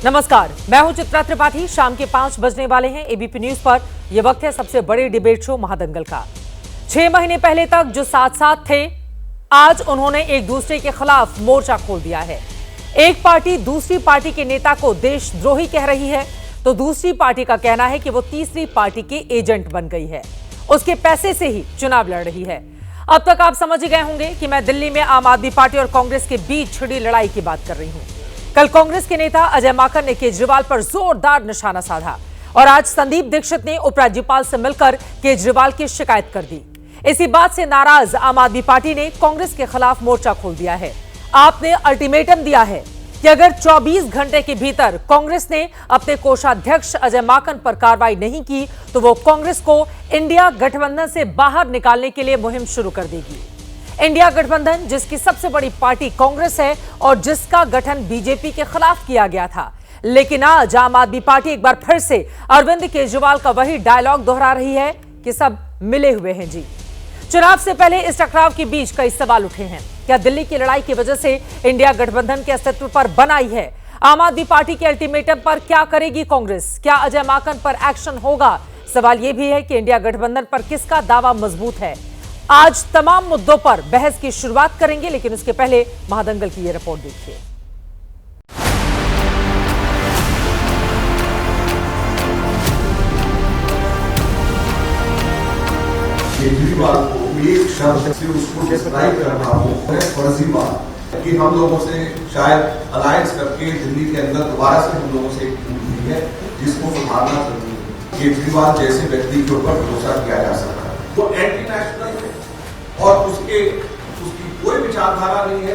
नमस्कार, मैं हूं चित्रा त्रिपाठी। शाम के 5 बजने वाले हैं। एबीपी न्यूज पर यह वक्त है सबसे बड़े डिबेट शो महादंगल का। 6 महीने पहले तक जो साथ साथ थे, आज उन्होंने एक दूसरे के खिलाफ मोर्चा खोल दिया है। एक पार्टी दूसरी पार्टी के नेता को देशद्रोही कह रही है, तो दूसरी पार्टी का कहना है कि वो तीसरी पार्टी के एजेंट बन गई है, उसके पैसे से ही चुनाव लड़ रही है। अब तक आप समझ गए होंगे कि मैं दिल्ली में आम आदमी पार्टी और कांग्रेस के बीच छिड़ी लड़ाई की बात कर रही हूं। कल कांग्रेस के नेता अजय माकन ने केजरीवाल पर जोरदार निशाना साधा और आज संदीप दीक्षित ने उपराज्यपाल से मिलकर केजरीवाल की शिकायत कर दी। इसी बात से नाराज आम आदमी पार्टी ने कांग्रेस के खिलाफ मोर्चा खोल दिया है। आपने अल्टीमेटम दिया है कि अगर 24 घंटे के भीतर कांग्रेस ने अपने कोषाध्यक्ष अजय माकन पर कार्रवाई नहीं की तो वो कांग्रेस को इंडिया गठबंधन से बाहर निकालने के लिए मुहिम शुरू कर देगी। इंडिया गठबंधन, जिसकी सबसे बड़ी पार्टी कांग्रेस है और जिसका गठन बीजेपी के खिलाफ किया गया था, लेकिन आज आम आदमी पार्टी एक बार फिर से अरविंद केजरीवाल का वही डायलॉग दोहरा रही है कि सब मिले हुए हैं जी। चुनाव से पहले इस टकराव के बीच कई सवाल उठे हैं। क्या दिल्ली की लड़ाई की वजह से इंडिया गठबंधन के अस्तित्व पर बनाई है? आम आदमी पार्टी के अल्टीमेटम पर क्या करेगी कांग्रेस? क्या अजय माकन पर एक्शन होगा? सवाल यह भी है कि इंडिया गठबंधन पर किसका दावा मजबूत है। आज तमाम मुद्दों पर बहस की शुरुआत करेंगे, लेकिन उसके पहले महादंगल की यह रिपोर्ट देखिए। केजरीवाल को एक शब्द से उसको डिस्क्राइब करना हो फर्जी बात कि हम लोगों से शायद अलायंस करके दिल्ली के अंदर दोबारा से हम लोगों से एक टूट हुई है, जिसको सुधारना जरूरी है। केजरीवाल जैसे व्यक्ति के ऊपर भरोसा किया जा सकता है, वो एंटी नेशनल है और उसकी कोई विचारधारा नहीं है।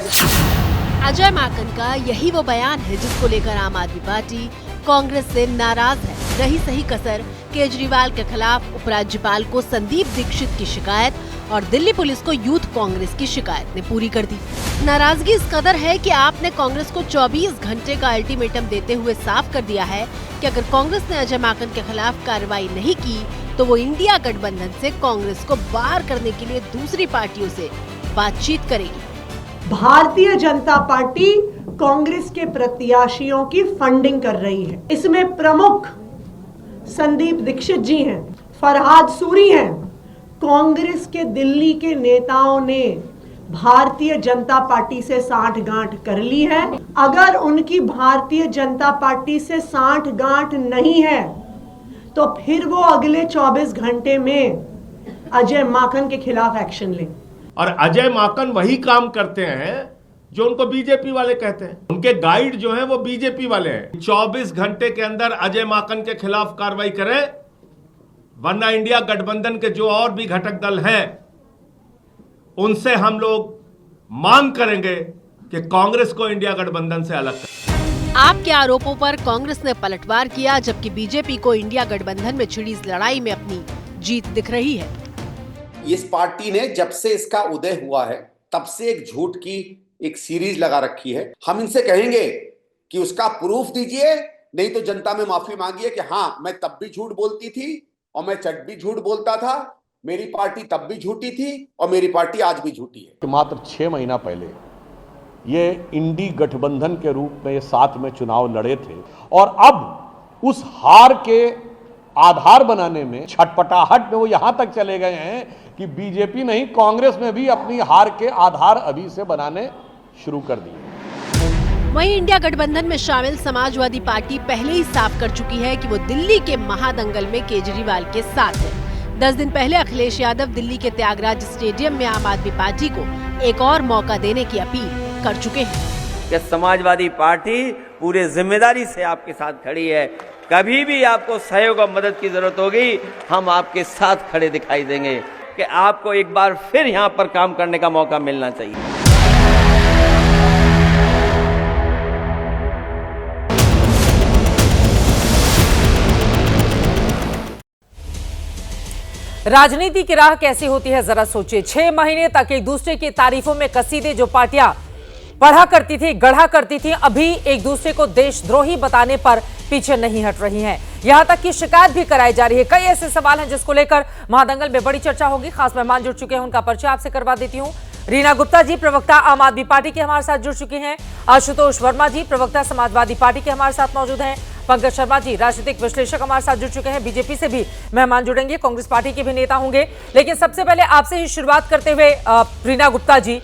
अजय माकन का यही वो बयान है जिसको लेकर आम आदमी पार्टी कांग्रेस से नाराज है। रही सही कसर केजरीवाल के खिलाफ उपराज्यपाल को संदीप दीक्षित की शिकायत और दिल्ली पुलिस को यूथ कांग्रेस की शिकायत ने पूरी कर दी। नाराजगी इस कदर है कि आपने कांग्रेस को 24 घंटे का अल्टीमेटम देते हुए साफ कर दिया है कि अगर कांग्रेस ने अजय माकन के खिलाफ कार्रवाई नहीं की तो वो इंडिया गठबंधन से कांग्रेस को बाहर करने के लिए दूसरी पार्टियों से बातचीत करेगी। भारतीय जनता पार्टी कांग्रेस के प्रत्याशियों की फंडिंग कर रही है। इसमें प्रमुख संदीप दीक्षित जी हैं, फरहाद सूरी हैं। कांग्रेस के दिल्ली के नेताओं ने भारतीय जनता पार्टी से साठगांठ कर ली है। अगर उनकी भारतीय जनता पार्टी से साठगांठ नहीं है तो फिर वो अगले 24 घंटे में अजय माकन के खिलाफ एक्शन लें। और अजय माकन वही काम करते हैं जो उनको बीजेपी वाले कहते हैं। उनके गाइड जो हैं वो बीजेपी वाले हैं। 24 घंटे के अंदर अजय माकन के खिलाफ कार्रवाई करें, वरना इंडिया गठबंधन के जो और भी घटक दल हैं उनसे हम लोग मांग करेंगे कि कांग्रेस को इंडिया गठबंधन से अलग करें। आपके आरोपों पर कांग्रेस ने पलटवार किया, जबकि बीजेपी को इंडिया गठबंधन में छिड़ी इस लड़ाई में अपनी जीत दिख रही है। इस पार्टी ने जब से इसका उदय हुआ है तब से एक झूठ की एक सीरीज लगा रखी है। हम इनसे कहेंगे कि उसका प्रूफ दीजिए, नहीं तो जनता में माफी मांगिए कि हाँ, मैं तब भी झूठ बोलती थी और मैं चट भी झूठ बोलता था, मेरी पार्टी तब भी झूठी थी और मेरी पार्टी आज भी झूठी है। मात्र 6 महीना पहले ये इंडी गठबंधन के रूप में ये साथ में चुनाव लड़े थे और अब उस हार के आधार बनाने में, छटपटाहट में वो यहां तक चले गए हैं कि बीजेपी नहीं, कांग्रेस में भी अपनी हार के आधार अभी से बनाने शुरू कर दिए। वहीं इंडिया गठबंधन में शामिल समाजवादी पार्टी पहले ही साफ कर चुकी है कि वो दिल्ली के महादंगल में केजरीवाल के साथ है। 10 दिन पहले अखिलेश यादव दिल्ली के त्यागराज स्टेडियम में आम आदमी पार्टी को एक और मौका देने की अपील कर चुके हैं। कि समाजवादी पार्टी पूरे जिम्मेदारी से आपके साथ खड़ी है। कभी भी आपको सहयोग और मदद की जरूरत होगी, हम आपके साथ खड़े दिखाई देंगे कि आपको एक बार फिर यहाँ पर काम करने का मौका मिलना चाहिए। राजनीति की राह कैसी होती है जरा सोचिए। 6 महीने तक एक दूसरे की तारीफों में कसीदे जो पार्टियां पढ़ा करती थी, गढ़ा करती थी, अभी एक दूसरे को देशद्रोही बताने पर पीछे नहीं हट रही हैं। यहां तक कि शिकायत भी कराई जा रही है। कई ऐसे सवाल हैं जिसको लेकर महादंगल में बड़ी चर्चा होगी। खास मेहमान जुड़ चुके हैं, उनका परिचय आपसे करवा देती हूं। रीना गुप्ता जी प्रवक्ता आम आदमी पार्टी के हमारे साथ जुड़ चुके हैं। आशुतोष वर्मा जी प्रवक्ता समाजवादी पार्टी के हमारे साथ मौजूद हैं। पंकज शर्मा जी राजनीतिक विश्लेषक हमारे साथ जुड़ चुके हैं। बीजेपी से भी मेहमान जुड़ेंगे, कांग्रेस पार्टी के भी नेता होंगे। लेकिन सबसे पहले आपसे ही शुरुआत करते हुए रीना गुप्ता जी,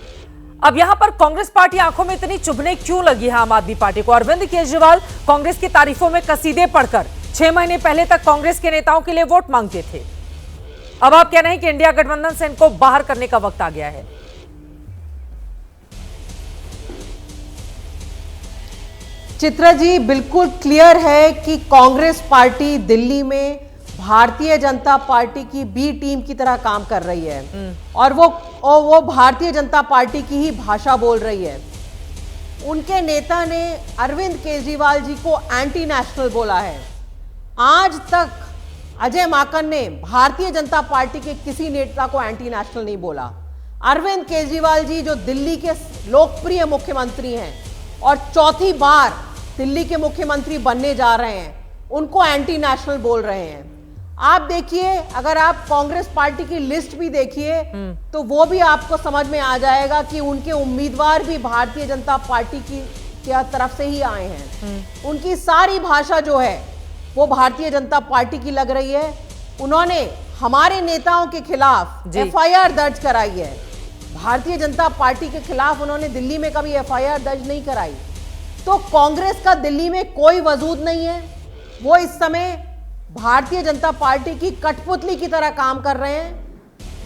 अब यहां पर कांग्रेस पार्टी आंखों में इतनी चुभने क्यों लगी है आम आदमी पार्टी को? अरविंद केजरीवाल कांग्रेस की तारीफों में कसीदे पढ़कर 6 महीने पहले तक कांग्रेस के नेताओं के लिए वोट मांगते थे। अब आप कह रहे हैं कि इंडिया गठबंधन से इनको बाहर करने का वक्त आ गया है। चित्रा जी, बिल्कुल क्लियर है कि कांग्रेस पार्टी दिल्ली में भारतीय जनता पार्टी की बी टीम की तरह काम कर रही है और वो भारतीय जनता पार्टी की ही भाषा बोल रही है। उनके नेता ने अरविंद केजरीवाल जी को एंटी नेशनल बोला है। आज तक अजय माकन ने भारतीय जनता पार्टी के किसी नेता को एंटी नेशनल नहीं बोला। अरविंद केजरीवाल जी जो दिल्ली के लोकप्रिय मुख्यमंत्री हैं और चौथी बार दिल्ली के मुख्यमंत्री बनने जा रहे हैं, उनको एंटी नेशनल बोल रहे हैं। आप देखिए, अगर आप कांग्रेस पार्टी की लिस्ट भी देखिए तो वो भी आपको समझ में आ जाएगा कि उनके उम्मीदवार भी भारतीय जनता पार्टी की तरफ से ही आए हैं। उनकी सारी भाषा जो है वो भारतीय जनता पार्टी की लग रही है। उन्होंने हमारे नेताओं के खिलाफ FIR दर्ज कराई है। भारतीय जनता पार्टी के खिलाफ उन्होंने दिल्ली में कभी FIR दर्ज नहीं कराई। तो कांग्रेस का दिल्ली में कोई वजूद नहीं है। वो इस समय भारतीय जनता पार्टी की कठपुतली की तरह काम कर रहे हैं।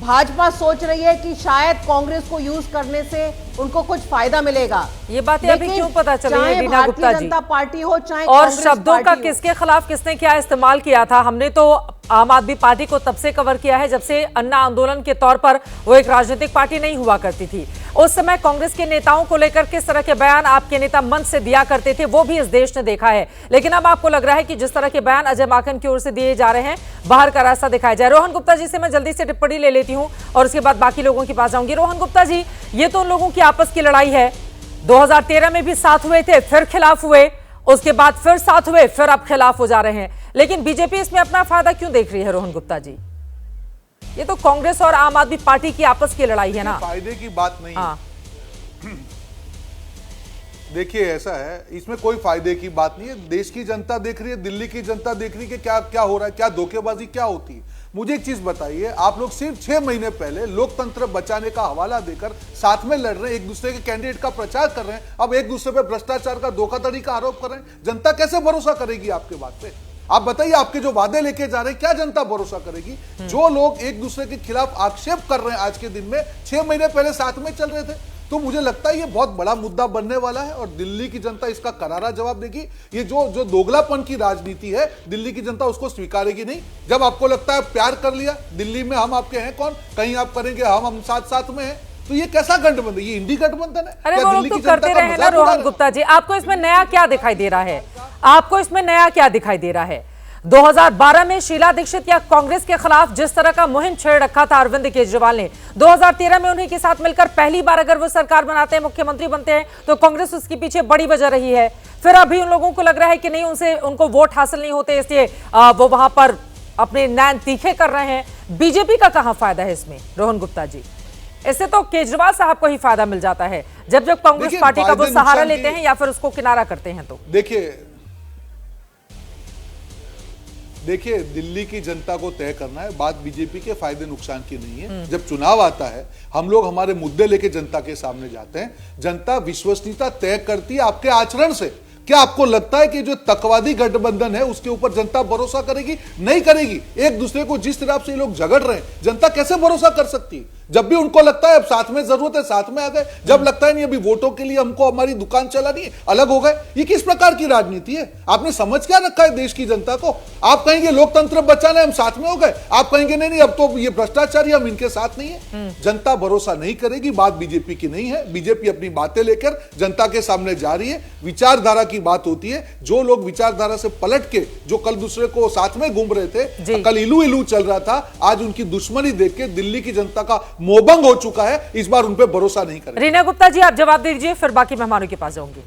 भाजपा सोच रही है कि शायद कांग्रेस को यूज करने से उनको कुछ फायदा मिलेगा। ये बातें अभी क्यों पता चली है रीना गुप्ता जी? भारतीय जनता पार्टी हो चाहे और शब्दों का किसके खिलाफ किसने क्या इस्तेमाल किया था? हमने तो आम आदमी पार्टी को तब से कवर किया है जब से अन्ना आंदोलन के तौर पर वो एक राजनीतिक पार्टी नहीं हुआ करती थी। उस समय कांग्रेस के नेताओं को लेकर किस तरह के बयान आपके नेता मंच से दिया करते थे वो भी इस देश ने देखा है। लेकिन अब आपको लग रहा है कि जिस तरह के बयान अजय माकन की ओर से दिए जा रहे हैं, बाहर का रास्ता दिखाया जाए। रोहन गुप्ता जी से मैं जल्दी से टिप्पणी ले लेती हूं और उसके बाद बाकी लोगों के पास जाऊंगी। रोहन गुप्ता जी, ये तो उन लोगों की आपस की लड़ाई है। 2013 में भी साथ हुए थे, फिर खिलाफ हुए, उसके बाद फिर साथ हुए, फिर अब खिलाफ हो जा रहे हैं। लेकिन बीजेपी इसमें अपना फायदा क्यों देख रही है? रोहन गुप्ता जी, ये तो कांग्रेस और आम आदमी पार्टी की आपस की लड़ाई है ना। फायदे की बात नहीं है। देखिए, ऐसा है, इसमें कोई फायदे की बात नहीं है। देश की जनता देख रही है, दिल्ली की जनता देख रही है कि क्या क्या हो रहा है, क्या धोखेबाजी क्या होती है। मुझे एक चीज बताइए, आप लोग सिर्फ 6 महीने पहले लोकतंत्र बचाने का हवाला देकर साथ में लड़ रहे हैं, एक दूसरे के कैंडिडेट का प्रचार कर रहे हैं, अब एक दूसरे पे भ्रष्टाचार का धोखाधड़ी का आरोप कर रहे हैं। जनता कैसे भरोसा करेगी आपके बात पे? आप बताइए, आपके जो वादे लेके जा रहे हैं, क्या जनता भरोसा करेगी? जो लोग एक दूसरे के खिलाफ आक्षेप कर रहे हैं आज के दिन में, 6 महीने पहले साथ में चल रहे थे। तो मुझे लगता है ये बहुत बड़ा मुद्दा बनने वाला है और दिल्ली की जनता इसका करारा जवाब देगी। ये जो दोगलापन की राजनीति है, दिल्ली की जनता उसको स्वीकारेगी नहीं। जब आपको लगता है प्यार कर लिया, दिल्ली में हम आपके हैं कौन, कहीं आप करेंगे, हम साथ साथ में हैं, तो ये कैसा गठबंधन? ये इंडी गठबंधन है? अरे वो लोग तो करते रहे ना। रोहन गुप्ता जी, आपको इसमें नया क्या दिखाई दे रहा है? आपको इसमें नया क्या दिखाई दे रहा है? 2012 में शीला दीक्षित या कांग्रेस के खिलाफ जिस तरह का मुहिम छेड़ रखा था अरविंद केजरीवाल ने, 2013 में उन्हीं के साथ मिलकर पहली बार अगर वो सरकार बनाते हैं, मुख्यमंत्री बनते हैं, तो कांग्रेस उसके पीछे बड़ी वजह रही है। फिर अभी उन लोगों को लग रहा है कि नहीं, उनको वोट हासिल नहीं होते, इसलिए वो वहां पर अपने नैन तीखे कर रहे हैं। बीजेपी का कहां फायदा है इसमें? रोहन गुप्ता जी, इससे तो केजरीवाल साहब को ही फायदा मिल जाता है जब कांग्रेस पार्टी का वो सहारा लेते हैं या फिर उसको किनारा करते हैं। तो देखिए, दिल्ली की जनता को तय करना है, बात बीजेपी के फायदे नुकसान की नहीं है। जब चुनाव आता है, हम लोग हमारे मुद्दे लेके जनता के सामने जाते हैं, जनता विश्वसनीयता तय करती है आपके आचरण से। क्या आपको लगता है कि जो तकवादी गठबंधन है उसके ऊपर जनता भरोसा करेगी? नहीं करेगी। एक दूसरे को जिस तरह से ये लोग झगड़ रहे हैं, जनता कैसे भरोसा कर सकती है? जब भी उनको लगता है अब साथ में जरूरत है, साथ में आ गए, जब लगता है नहीं अभी वोटों के लिए हमको हमारी दुकान चलानी है, अलग हो गए। ये किस प्रकार की राजनीति है? आपने समझ क्या रखा है देश की जनता को? आप कहेंगे लोकतंत्र बचाना है, हम साथ में हो गए, आप कहेंगे नहीं नहीं अब तो ये भ्रष्टाचारी, हम इनके साथ नहीं है। जनता भरोसा नहीं करेगी। बात बीजेपी की नहीं है। बीजेपी अपनी बातें लेकर जनता के सामने जा रही है। विचारधारा की बात होती है। जो लोग विचारधारा से पलट के जो कल दूसरे को साथ में घूम रहे थे, कल इलू इलू चल रहा था, आज उनकी दुश्मनी देख के दिल्ली की जनता का मोहभंग हो चुका है। इस बार उन पे भरोसा नहीं करें। रीना गुप्ता जी, आप जवाब दीजिए, फिर बाकी मेहमानों के पास जाऊंगी।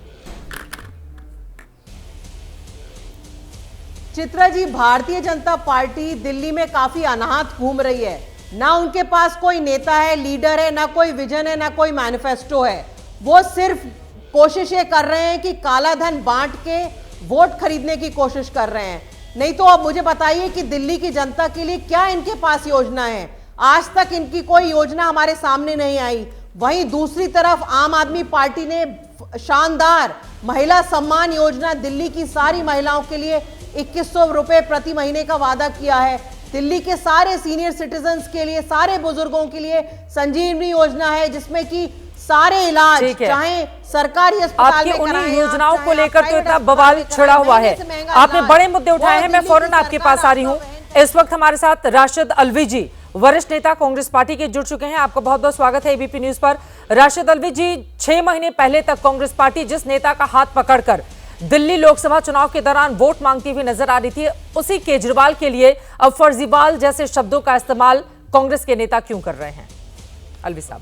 चित्रा जी, भारतीय जनता पार्टी दिल्ली में काफी अनाहत घूम रही है। ना उनके पास कोई नेता है, लीडर है, ना कोई विजन है, ना कोई मैनिफेस्टो है। वो सिर्फ कोशिश ये कर रहे हैं कि काला धन बांट के वोट खरीदने की कोशिश कर रहे हैं। नहीं तो अब मुझे बताइए कि दिल्ली की जनता के लिए क्या इनके पास योजना है? आज तक इनकी कोई योजना हमारे सामने नहीं आई। वहीं दूसरी तरफ आम आदमी पार्टी ने शानदार महिला सम्मान योजना दिल्ली की सारी महिलाओं के लिए 2100 रुपए प्रति महीने का वादा किया है। दिल्ली के सारे सीनियर सिटीजन्स के लिए, सारे बुजुर्गों के लिए संजीवनी योजना है, जिसमें कि सारे इलाज चाहे सरकारी अस्पताल में कराएं, उन्हीं योजनाओं को लेकर तो इतना बवाल छिड़ा हुआ है। आपने बड़े मुद्दे उठाए हैं, मैं फौरन आपके पास आ रही हूँ। इस वक्त हमारे साथ राशिद अलवी जी, वरिष्ठ नेता कांग्रेस पार्टी के, जुड़ चुके हैं। आपका बहुत बहुत स्वागत है एबीपी न्यूज पर। राशिद अलवी जी, 6 महीने पहले तक कांग्रेस पार्टी जिस नेता का हाथ पकड़कर दिल्ली लोकसभा चुनाव के दौरान वोट मांगती हुई नजर आ रही थी, उसी केजरीवाल के लिए अब फर्जीवाल जैसे शब्दों का इस्तेमाल कांग्रेस के नेता क्यों कर रहे हैं? अलवी साहब,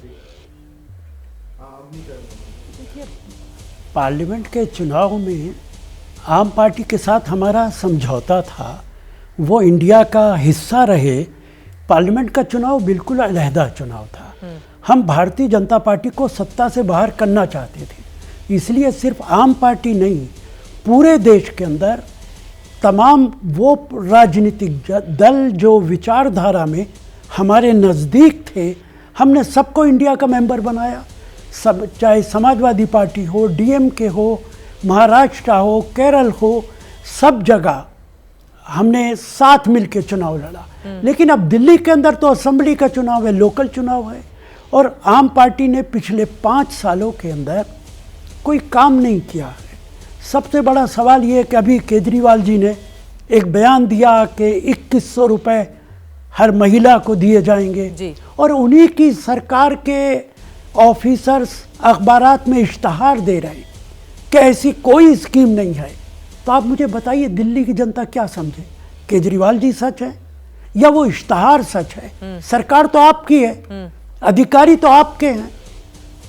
पार्लियामेंट के चुनाव में आम पार्टी के साथ हमारा समझौता था, वो इंडिया का हिस्सा रहे। पार्लियामेंट का चुनाव बिल्कुल अलहदा चुनाव था। हम भारतीय जनता पार्टी को सत्ता से बाहर करना चाहते थे, इसलिए सिर्फ आम पार्टी नहीं, पूरे देश के अंदर तमाम वो राजनीतिक दल जो विचारधारा में हमारे नज़दीक थे, हमने सबको इंडिया का मेंबर बनाया। सब, चाहे समाजवादी पार्टी हो, डीएमके हो, महाराष्ट्र हो, केरल हो, सब जगह हमने साथ मिलकर चुनाव लड़ा। लेकिन अब दिल्ली के अंदर तो असेंबली का चुनाव है, लोकल चुनाव है, और आम पार्टी ने पिछले 5 सालों के अंदर कोई काम नहीं किया है। सबसे बड़ा सवाल ये है कि अभी केजरीवाल जी ने एक बयान दिया कि 2100 रुपये हर महिला को दिए जाएंगे जी। और उन्हीं की सरकार के ऑफिसर्स अखबारात में इश्तहार दे रहे हैं कि ऐसी कोई स्कीम नहीं है। तो आप मुझे बताइए, दिल्ली की जनता क्या समझे? केजरीवाल जी सच है या वो इश्तहार सच है? सरकार तो आपकी है, अधिकारी तो आपके हैं।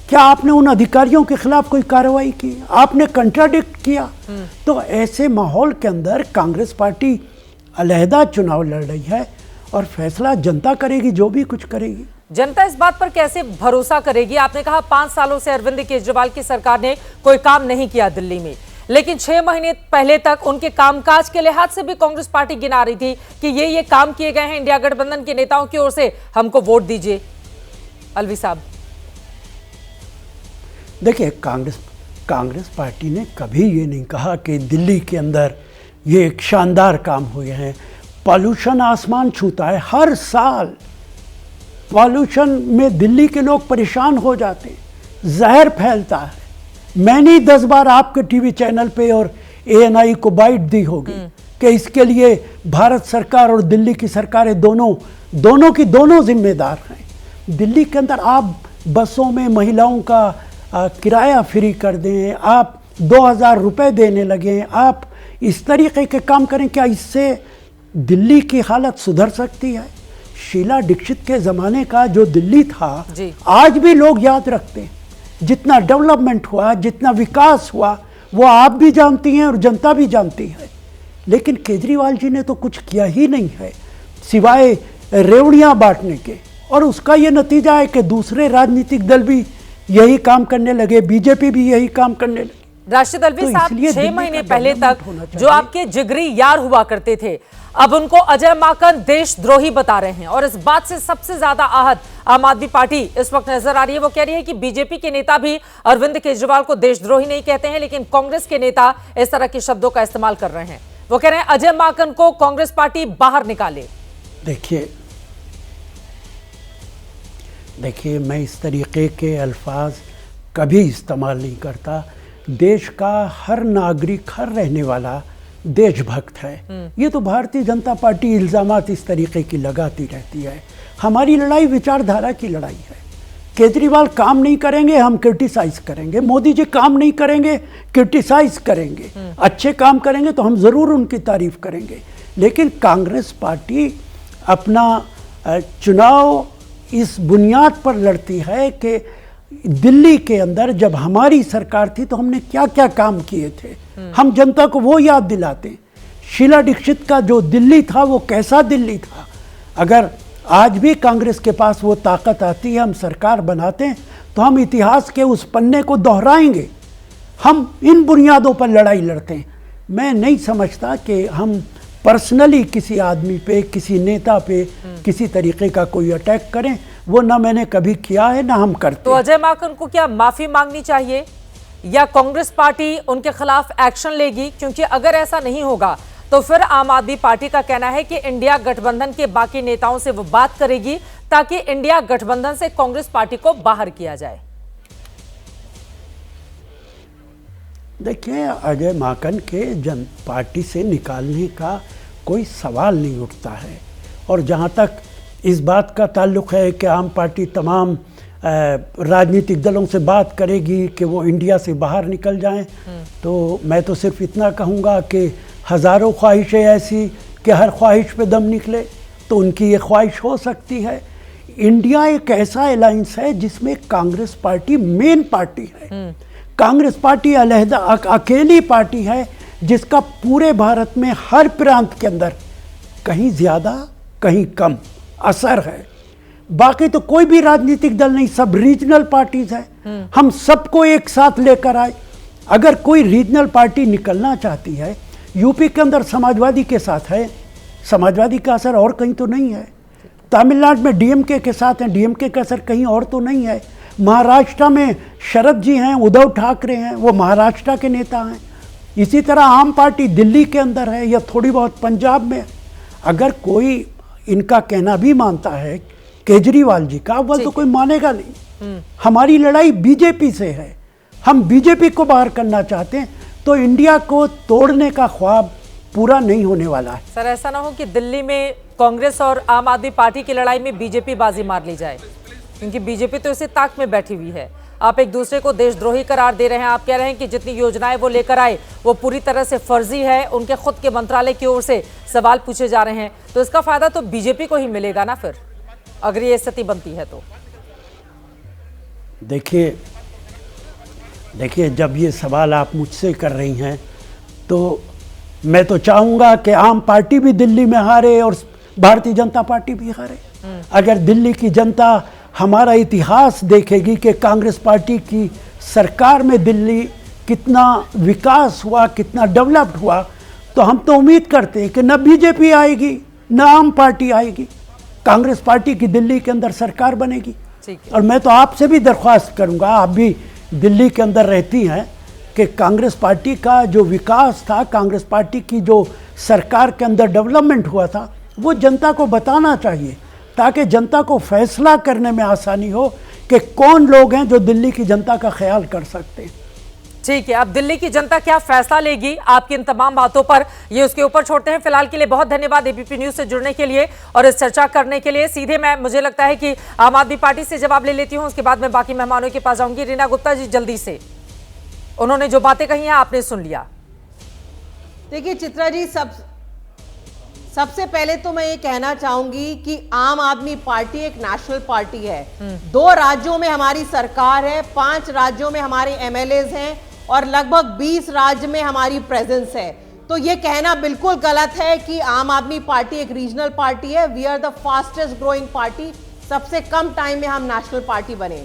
क्या आपने उन अधिकारियों के खिलाफ कोई कार्रवाई की? आपने कंट्राडिक्ट किया। तो ऐसे माहौल के अंदर कांग्रेस पार्टी अलहदा चुनाव लड़ रही है और फैसला जनता करेगी, जो भी कुछ करेगी। जनता इस बात पर कैसे भरोसा करेगी? आपने कहा 5 सालों से अरविंद केजरीवाल की सरकार ने कोई काम नहीं किया दिल्ली में, लेकिन 6 महीने पहले तक उनके कामकाज के लिहाज से भी कांग्रेस पार्टी गिना रही थी कि ये काम किए गए हैं इंडिया गठबंधन के नेताओं की ओर से, हमको वोट दीजिए। अलवी साहब, देखिए, कांग्रेस पार्टी ने कभी ये नहीं कहा कि दिल्ली के अंदर ये एक शानदार काम हुए हैं। पॉल्यूशन आसमान छूता है, हर साल पॉल्यूशन में दिल्ली के लोग परेशान हो जाते हैं, जहर फैलता है। मैंने 10 बार आपके टीवी चैनल पे और ANI को बाइट दी होगी कि इसके लिए भारत सरकार और दिल्ली की सरकारें दोनों की जिम्मेदार हैं। दिल्ली के अंदर आप बसों में महिलाओं का किराया फ्री कर दें, आप 2000 रुपये देने लगे, आप इस तरीके के काम करें, क्या इससे दिल्ली की हालत सुधर सकती है? शीला दीक्षित के ज़माने का जो दिल्ली था आज भी लोग याद रखते हैं। जितना डेवलपमेंट हुआ, जितना विकास हुआ, वो आप भी जानती हैं और जनता भी जानती है। लेकिन केजरीवाल जी ने तो कुछ किया ही नहीं है सिवाय रेवड़ियाँ बांटने के, और उसका ये नतीजा है कि दूसरे राजनीतिक दल भी यही काम करने लगे, बीजेपी भी यही काम करने लगी। राशिद अलवी साहब, 6 महीने पहले तक जो आपके जिगरी यार हुआ करते थे, अब उनको अजय माकन देशद्रोही बता रहे हैं, और इस बात से सबसे ज्यादा आहत आम आदमी पार्टी इस वक्त नजर आ रही है। वो कह रही है कि बीजेपी के नेता भी अरविंद केजरीवाल को देशद्रोही नहीं कहते हैं, लेकिन कांग्रेस के नेता इस तरह के शब्दों का इस्तेमाल कर रहे हैं। वो कह रहे हैं अजय माकन को कांग्रेस पार्टी बाहर निकाले। देखिए, मैं इस तरीके के अल्फाज कभी इस्तेमाल नहीं करता। देश का हर नागरिक, हर रहने वाला देशभक्त है। ये तो भारतीय जनता पार्टी इल्जामात इस तरीके की लगाती रहती है। हमारी लड़ाई विचारधारा की लड़ाई है। केजरीवाल काम नहीं करेंगे, हम क्रिटिसाइज करेंगे। मोदी जी काम नहीं करेंगे, क्रिटिसाइज करेंगे। अच्छे काम करेंगे तो हम ज़रूर उनकी तारीफ करेंगे। लेकिन कांग्रेस पार्टी अपना चुनाव इस बुनियाद पर लड़ती है कि दिल्ली के अंदर जब हमारी सरकार थी तो हमने क्या क्या काम किए थे, हम जनता को वो याद दिलाते हैं। शीला दीक्षित का जो दिल्ली था वो कैसा दिल्ली था। अगर आज भी कांग्रेस के पास वो ताकत आती है, हम सरकार बनाते हैं तो हम इतिहास के उस पन्ने को दोहराएंगे। हम इन बुनियादों पर लड़ाई लड़ते हैं। मैं नहीं समझता कि हम पर्सनली किसी आदमी पे, किसी नेता पे किसी तरीके का कोई अटैक करें। वो ना मैंने कभी किया है ना हम करते। तो अजय माकन को क्या माफी मांगनी चाहिए या कांग्रेस पार्टी उनके खिलाफ एक्शन लेगी? क्योंकि अगर ऐसा नहीं होगा तो फिर आम आदमी पार्टी का कहना है कि इंडिया गठबंधन के बाकी नेताओं से वो बात करेगी ताकि इंडिया गठबंधन से कांग्रेस पार्टी को बाहर किया जाए। देखिए, अजय माकन के जन पार्टी से निकालने का कोई सवाल नहीं उठता है। और जहाँ तक इस बात का ताल्लुक़ है कि आम पार्टी तमाम राजनीतिक दलों से बात करेगी कि वो इंडिया से बाहर निकल जाएं, तो मैं तो सिर्फ इतना कहूँगा कि हज़ारों ख्वाहिशें ऐसी कि हर ख्वाहिश पे दम निकले, तो उनकी ये ख्वाहिश हो सकती है। इंडिया एक ऐसा अलायंस है जिसमें कांग्रेस पार्टी मेन पार्टी है। कांग्रेस पार्टी अलहदा अकेली पार्टी है जिसका पूरे भारत में हर प्रांत के अंदर कहीं ज़्यादा कहीं कम असर है। बाकी तो कोई भी राजनीतिक दल नहीं, सब रीजनल पार्टीज हैं। हम सबको एक साथ लेकर आए। अगर कोई रीजनल पार्टी निकलना चाहती है, यूपी के अंदर समाजवादी के साथ है, समाजवादी का असर और कहीं तो नहीं है। तमिलनाडु में डीएमके के साथ हैं, डीएमके का असर कहीं और तो नहीं है। महाराष्ट्र में शरद जी हैं, उद्धव ठाकरे हैं, वो महाराष्ट्र के नेता हैं। इसी तरह आम पार्टी दिल्ली के अंदर है या थोड़ी बहुत पंजाब में। अगर कोई इनका कहना भी मानता है केजरीवाल जी का, अव्वल तो कोई मानेगा नहीं। हमारी लड़ाई बीजेपी से है, हम बीजेपी को बाहर करना चाहते हैं, तो इंडिया को तोड़ने का ख्वाब पूरा नहीं होने वाला है। सर, ऐसा ना हो कि दिल्ली में कांग्रेस और आम आदमी पार्टी की लड़ाई में बीजेपी बाजी मार ली जाए, क्योंकि बीजेपी तो इसी ताक में बैठी हुई है। आप एक दूसरे को देशद्रोही करार दे रहे हैं। आप कह रहे हैं कि जितनी योजनाएं वो लेकर आए वो पूरी तरह से फर्जी है, उनके खुद के मंत्रालय की ओर से सवाल पूछे जा रहे हैं, तो इसका फायदा तो बीजेपी को ही मिलेगा ना फिर, अगर ये स्थिति बनती है तो। देखिए, जब ये सवाल आप मुझसे कर रही हैं तो मैं तो चाहूँगा कि आम पार्टी भी दिल्ली में हारे और भारतीय जनता पार्टी भी हारे। अगर दिल्ली की जनता हमारा इतिहास देखेगी कि कांग्रेस पार्टी की सरकार में दिल्ली कितना विकास हुआ, कितना डेवलप्ड हुआ, तो हम तो उम्मीद करते हैं कि न बीजेपी आएगी न आम पार्टी आएगी, कांग्रेस पार्टी की दिल्ली के अंदर सरकार बनेगी। और मैं तो आपसे भी दरख्वास्त करूंगा, आप भी दिल्ली के अंदर रहती हैं, कि कांग्रेस पार्टी का जो विकास था, कांग्रेस पार्टी की जो सरकार के अंदर डेवलपमेंट हुआ था, वो जनता को बताना चाहिए, ताकि जनता को फैसला करने में आसानी हो कि कौन लोग हैं जो दिल्ली की जनता का ख्याल कर सकते हैं। ठीक है, अब दिल्ली की जनता क्या फैसला लेगी आपकी इन तमाम बातों पर, ये उसके ऊपर छोड़ते हैं। फिलहाल के लिए बहुत धन्यवाद एबीपी न्यूज से जुड़ने के लिए और इस चर्चा करने के लिए। सीधे मुझे लगता है कि आम आदमी पार्टी से जवाब ले लेती हूँ, उसके बाद मैं बाकी मेहमानों के पास जाऊंगी। रीना गुप्ता जी, जल्दी से, उन्होंने जो बातें कही हैं आपने सुन लिया। देखिए चित्रा जी, सबसे पहले तो मैं ये कहना चाहूंगी कि आम आदमी पार्टी एक नेशनल पार्टी है। 2 राज्यों में हमारी सरकार है, 5 राज्यों में हमारे एमएलएज हैं और लगभग 20 राज्य में हमारी प्रेजेंस है। तो ये कहना बिल्कुल गलत है कि आम आदमी पार्टी एक रीजनल पार्टी है। We are the fastest growing party, सबसे कम टाइम में हम नेशनल पार्टी बने।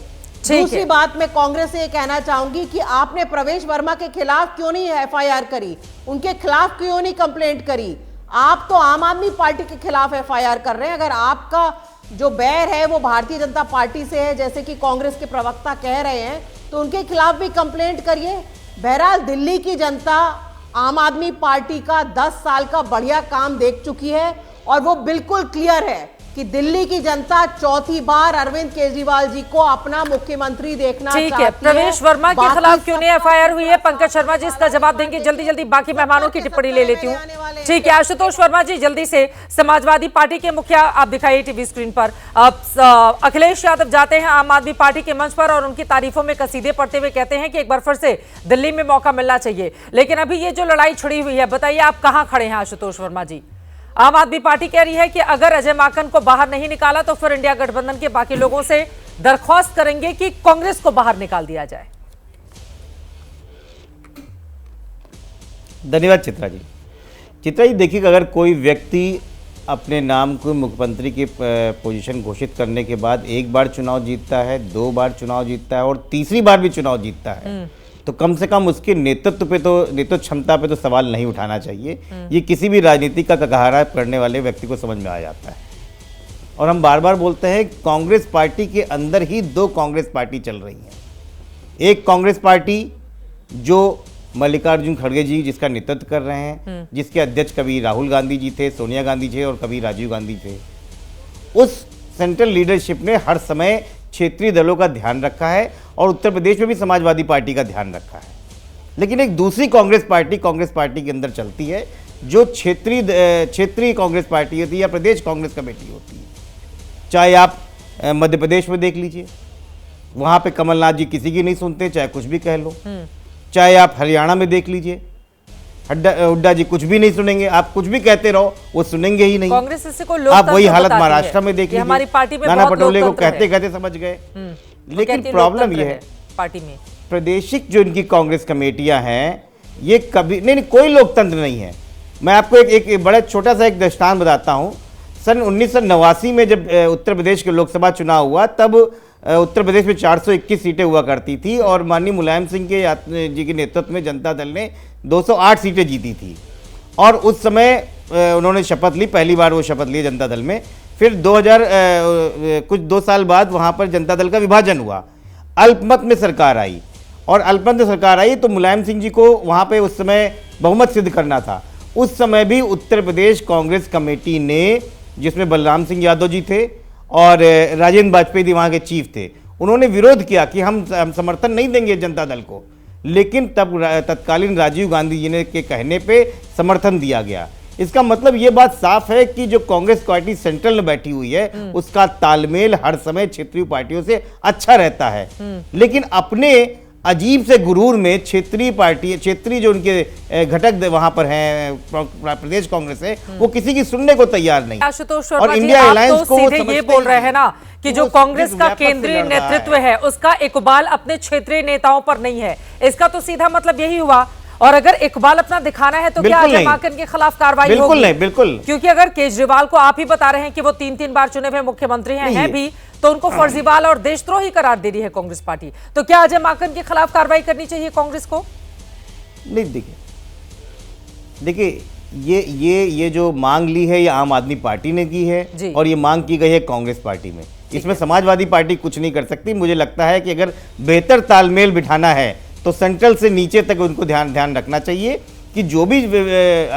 दूसरी बात, मैं कांग्रेस से ये कहना चाहूंगी कि आपने प्रवेश वर्मा के खिलाफ क्यों नहीं एफआईआर करी, उनके खिलाफ क्यों नहीं कंप्लेंट करी? आप तो आम आदमी पार्टी के खिलाफ एफआईआर कर रहे हैं। अगर आपका जो बैर है वो भारतीय जनता पार्टी से है, जैसे कि कांग्रेस के प्रवक्ता कह रहे हैं, तो उनके खिलाफ भी कंप्लेंट करिए। बहरहाल दिल्ली की जनता आम आदमी पार्टी का 10 साल का बढ़िया काम देख चुकी है और वो बिल्कुल क्लियर है कि दिल्ली की जनता चौथी बार अरविंद केजरीवाल जी को अपना मुख्यमंत्री देखना चाहती है। प्रवेश वर्मा के खिलाफ क्यों नहीं एफआईआर हुई है? पंकज शर्मा जी इसका जवाब देंगे। जल्दी बाकी मेहमानों की टिप्पणी ले लेती हूँ। ठीक है, आशुतोष वर्मा जी, जल्दी से, समाजवादी पार्टी के मुखिया आप दिखाइए टीवी स्क्रीन पर। अब अखिलेश यादव जाते हैं आम आदमी पार्टी के मंच पर और उनकी तारीफों में कसीदे पढ़ते हुए कहते हैं कि एक बार फिर से दिल्ली में मौका मिलना चाहिए। लेकिन अभी ये जो लड़ाई छिड़ी हुई है, बताइए आप कहाँ खड़े हैं आशुतोष वर्मा जी? आम आदमी पार्टी कह रही है कि अगर अजय माकन को बाहर नहीं निकाला तो फिर इंडिया गठबंधन के बाकी लोगों से दरख्वास्त करेंगे कि कांग्रेस को बाहर निकाल दिया जाए। धन्यवाद चित्रा जी। चित्रा जी, देखिए, अगर कोई व्यक्ति अपने नाम को मुख्यमंत्री की पोजीशन घोषित करने के बाद एक बार चुनाव जीतता है, 2 बार चुनाव जीतता है और तीसरी बार भी चुनाव जीतता है, तो कम से कम उसके नेतृत्व क्षमता पे तो सवाल नहीं उठाना चाहिए। ये किसी भी राजनीति का ककाहारा करने वाले व्यक्ति को समझ में आ जाता है। और हम बार बार बोलते हैं कांग्रेस पार्टी के अंदर ही 2 कांग्रेस पार्टी चल रही हैं। एक कांग्रेस पार्टी जो मल्लिकार्जुन खड़गे जी जिसका नेतृत्व कर रहे हैं, जिसके अध्यक्ष कभी राहुल गांधी जी थे, सोनिया गांधी थे और कभी राजीव गांधी थे। उस सेंट्रल लीडरशिप ने हर समय क्षेत्रीय दलों का ध्यान रखा है और उत्तर प्रदेश में भी समाजवादी पार्टी का ध्यान रखा है। लेकिन एक दूसरी कांग्रेस पार्टी के अंदर चलती है जो क्षेत्रीय कांग्रेस पार्टी होती है या प्रदेश कांग्रेस कमेटी होती है। चाहे आप मध्य प्रदेश में देख लीजिए, वहां पे कमलनाथ जी किसी की नहीं सुनते, चाहे कुछ भी कह लो। चाहे आप हरियाणा में देख लीजिए, हुड्डा जी कुछ भी नहीं सुनेंगे, आप कुछ भी कहते रहो वो सुनेंगे ही नहीं। कांग्रेस इससे कोई आप वही हालत महाराष्ट्र में देख लीजिए, हमारी पार्टी में नाना पटोले को कहते कहते समझ गए। लेकिन प्रॉब्लम ये है पार्टी में प्रादेशिक जो इनकी कांग्रेस कमेटियां हैं ये कभी नहीं कोई लोकतंत्र नहीं है। मैं आपको एक बड़ा छोटा सा एक दृष्टांत बताता हूं। सन 1989 में जब उत्तर प्रदेश के लोकसभा चुनाव हुआ तब उत्तर प्रदेश में 421 सीटें हुआ करती थी और माननीय मुलायम सिंह जी के नेतृत्व में जनता दल ने 208 सीटें जीती थी। और उस समय उन्होंने शपथ ली, पहली बार वो शपथ ली जनता दल में। फिर 2 साल बाद वहाँ पर जनता दल का विभाजन हुआ, अल्पमत में सरकार आई और अल्पमत में सरकार आई तो मुलायम सिंह जी को वहाँ पे उस समय बहुमत सिद्ध करना था। उस समय भी उत्तर प्रदेश कांग्रेस कमेटी ने, जिसमें बलराम सिंह यादव जी थे और राजेंद्र वाजपेयी वहाँ के चीफ थे, उन्होंने विरोध किया कि हम समर्थन नहीं देंगे जनता दल को। लेकिन तब तत्कालीन राजीव गांधी जी ने के कहने पे समर्थन दिया गया। इसका मतलब ये बात साफ है कि जो कांग्रेस पार्टी सेंट्रल में बैठी हुई है उसका तालमेल हर समय क्षेत्रीय पार्टियों से अच्छा रहता है। लेकिन अपने अजीब से गुरूर में क्षेत्रीय जो उनके घटक वहां पर हैं, प्रदेश कांग्रेस है, वो किसी की सुनने को तैयार नहीं। आशुतोष शर्मा जी, आप तो सीधे ये बोल रहे हैं ना कि जो कांग्रेस का केंद्रीय नेतृत्व है उसका इकबाल अपने क्षेत्रीय नेताओं पर नहीं है, इसका तो सीधा मतलब यही हुआ। और अगर इकबाल अपना दिखाना है तो क्या अजय माकन के खिलाफ कार्रवाई होगी? बिल्कुल नहीं, बिल्कुल। क्योंकि अगर केजरीवाल को आप ही बता रहे हैं कि वो 3 बार चुने हुए मुख्यमंत्री हैं भी, तो उनको फर्जीवाला और देशद्रोही करार दे रही है कांग्रेस पार्टी, तो क्या अजय माकन के खिलाफ कार्रवाई करनी चाहिए कांग्रेस को? नहीं, देखिए ये जो मांग ली है ये आम आदमी पार्टी ने की है और ये मांग की गई है कांग्रेस पार्टी में। इसमें समाजवादी पार्टी कुछ नहीं कर सकती। मुझे लगता है कि अगर बेहतर तालमेल बिठाना है तो सेंट्रल से नीचे तक उनको ध्यान रखना चाहिए कि जो भी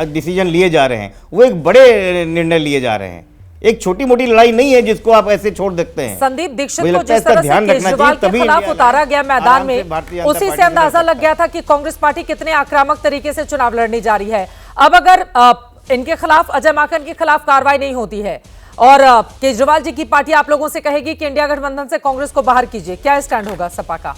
डिसीजन लिए जा रहे हैं वो एक बड़े निर्णय लिए जा रहे हैं। एक छोटी मोटी लड़ाई नहीं है जिसको आप ऐसे छोड़ सकते हैं। संदीप दीक्षित को जिस तरह से केजरीवाल के खिलाफ उतारा गया मैदान में, उसी से अंदाजा लग गया था कि कांग्रेस पार्टी कितने आक्रामक तरीके से चुनाव लड़ने जा रही है। अब अगर इनके खिलाफ, अजय माकन के खिलाफ कार्रवाई नहीं होती है और केजरीवाल जी की पार्टी आप लोगों से कहेगी कि इंडिया गठबंधन से कांग्रेस को बाहर कीजिए, क्या स्टैंड होगा सपा का?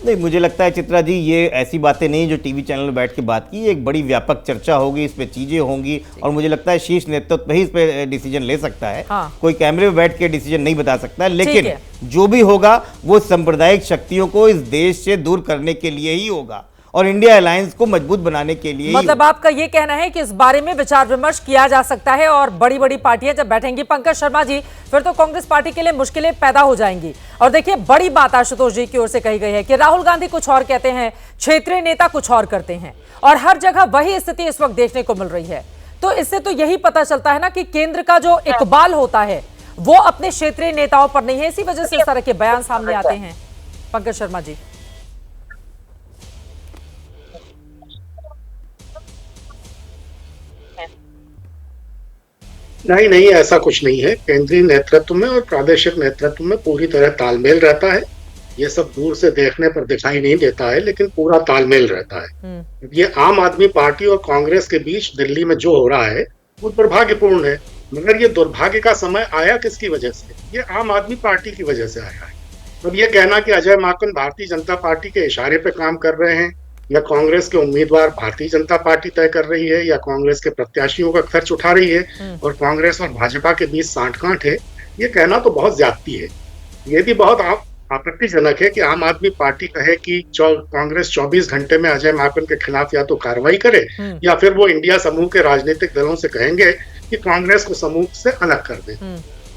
नहीं, मुझे लगता है चित्रा जी ये ऐसी बातें नहीं जो टीवी चैनल में बैठ के बात की, एक बड़ी व्यापक चर्चा होगी, इस पे चीजें होंगी और मुझे लगता है शीर्ष नेतृत्व ही इस पे डिसीजन ले सकता है। कोई कैमरे में बैठ के डिसीजन नहीं बता सकता है। लेकिन जो भी होगा वो सांप्रदायिक शक्तियों को इस देश से दूर करने के लिए ही होगा और इंडिया अलायंस को मजबूत बनाने के लिए। मतलब आपका ये कहना है कि इस बारे में विचार विमर्श किया जा सकता है और बड़ी बड़ी पार्टियां जब बैठेंगी, पंकज शर्मा जी, फिर तो कांग्रेस पार्टी के लिए मुश्किलें पैदा हो जाएंगी। और देखिए, बड़ी बात आशुतोष जी की ओर से कही गई है कि राहुल गांधी कुछ और कहते हैं, क्षेत्रीय नेता कुछ और करते हैं और हर जगह वही स्थिति इस वक्त देखने को मिल रही है। तो इससे तो यही पता चलता है ना कि केंद्र का जो इकबाल होता है वो अपने क्षेत्रीय नेताओं पर नहीं है। इसी वजह से इस तरह के बयान सामने आते हैं। पंकज शर्मा जी, नहीं, ऐसा कुछ नहीं है। केंद्रीय नेतृत्व में और प्रादेशिक नेतृत्व में पूरी तरह तालमेल रहता है। ये सब दूर से देखने पर दिखाई नहीं देता है, लेकिन पूरा तालमेल रहता है। ये आम आदमी पार्टी और कांग्रेस के बीच दिल्ली में जो हो रहा है वो दुर्भाग्यपूर्ण है। मगर ये दुर्भाग्य का समय आया किसकी वजह से? ये आम आदमी पार्टी की वजह से आया है। अब ये कहना कि अजय माकन भारतीय जनता पार्टी के इशारे पे काम कर रहे हैं या कांग्रेस के उम्मीदवार भारतीय जनता पार्टी तय कर रही है या कांग्रेस के प्रत्याशियों का खर्च उठा रही है और कांग्रेस और भाजपा के बीच सांठ-गांठ है, ये कहना तो बहुत ज्यादती है। ये भी बहुत आपत्तिजनक है कि आम आदमी पार्टी कहे कि कांग्रेस 24 घंटे में अजय माकन के खिलाफ या तो कार्रवाई करे या फिर वो इंडिया समूह के राजनीतिक दलों से कहेंगे कि कांग्रेस को समूह से अलग कर दे।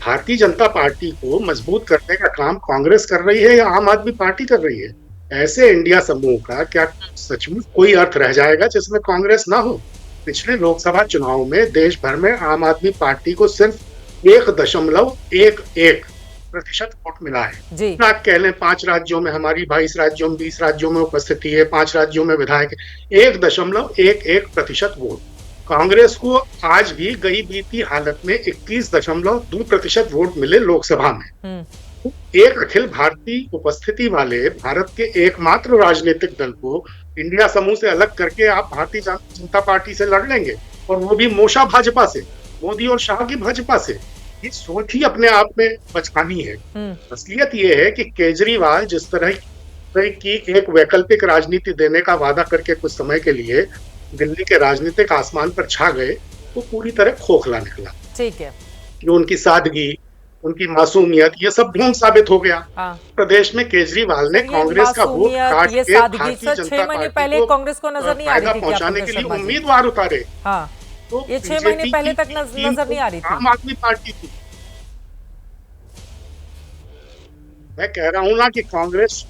भारतीय जनता पार्टी को मजबूत करने का काम कांग्रेस कर रही है या आम आदमी पार्टी कर रही है? ऐसे इंडिया समूह का क्या सचमुच कोई अर्थ रह जाएगा जिसमें कांग्रेस ना हो? पिछले लोकसभा चुनाव में देश भर में आम आदमी पार्टी को सिर्फ 1.11% वोट मिला है जी। आप कह लें 5 राज्यों में हमारी, 22 राज्यों में, 20 राज्यों में उपस्थिति है, 5 राज्यों में विधायक, 1.11% वोट। कांग्रेस को आज भी गई बीती हालत में 21.2% वोट मिले लोकसभा में। एक अखिल भारतीय उपस्थिति वाले भारत के एकमात्र राजनीतिक दल को इंडिया समूह से अलग करके आप भारतीय जनता पार्टी से लड़ लेंगे, और वो भी मोशा भाजपा से, मोदी और शाह की भाजपा से। ये सोच ही अपने आप में बचकानी है। असलियत ये है कि केजरीवाल जिस तरह की एक वैकल्पिक राजनीति देने का वादा करके कुछ समय के लिए दिल्ली के राजनीतिक आसमान पर छा गए, वो पूरी तरह खोखला निकला। ठीक है। जो उनकी सादगी, उनकी मासूमियत, ये सब ढोंग साबित हो गया। प्रदेश में केजरीवाल ने कांग्रेस का वोट काट के भारतीय जनता पार्टी को कांग्रेस को नजर नहीं आ रही थी पहुंचाने के लिए उम्मीदवार उतारे। तो ये 6 महीने पहले तक नजर नहीं आ रही थी। आम आदमी पार्टी थी। मैं कह रहा हूं ना कि कांग्रेस